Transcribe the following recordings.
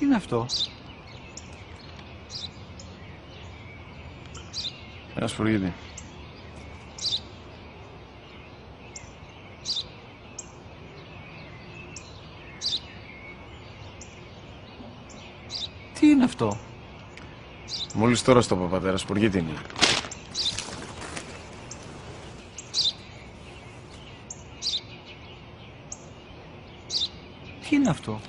Τι είναι αυτό? Ένα σπουργίτη. Τι είναι αυτό? Μόλις τώρα στο πατέρα, σπουργίτη είναι. Τι είναι αυτό?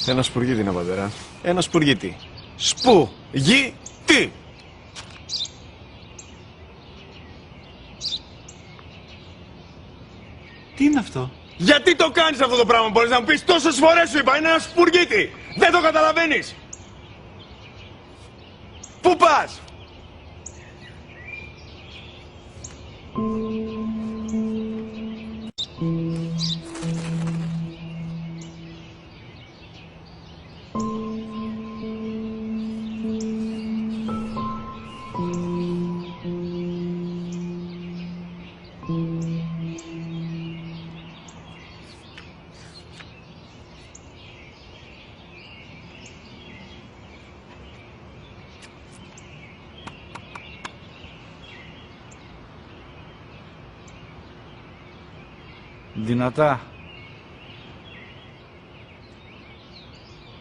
Ένα σπουργίτη είναι, πατέρα. Ένα σπουργίτη. Σπου-γι-τι! Τι είναι αυτό? Γιατί το κάνεις αυτό το πράγμα, μπορείς να μου πεις? Τόσες φορές σου είπα, είναι ένα σπουργίτη! Δεν το καταλαβαίνεις! Πού πας? Δυνατά.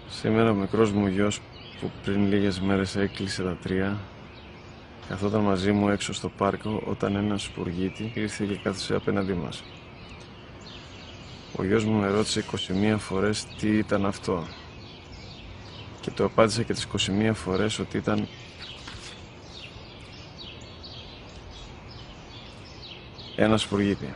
Σήμερα ο μικρός μου γιος που πριν λίγες μέρες έκλεισε τα 3 καθόταν μαζί μου έξω στο πάρκο όταν ένας σπουργίτη ήρθε και κάθισε απέναντί μας. Ο γιος μου με ρώτησε 21 φορές τι ήταν αυτό και το απάντησα και τις 21 φορές ότι ήταν ένα σπουργίτη.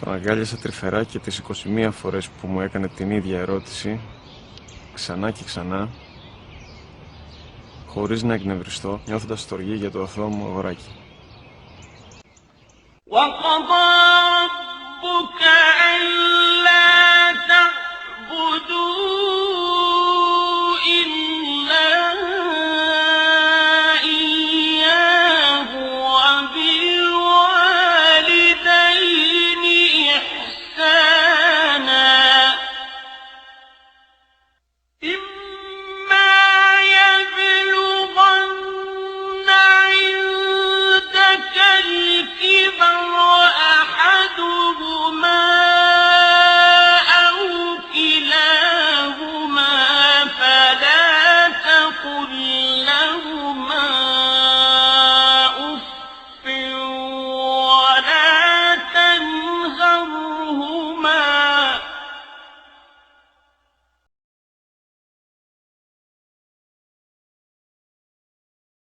Τον αγκάλιασα τρυφερά και τις 21 φορές που μου έκανε την ίδια ερώτηση, ξανά και ξανά, χωρίς να εκνευριστώ, νιώθοντας στοργή για το αθώο μου αγοράκι. وَقَضَى رَبُّكَ أَلَّا تَعْبُدُوا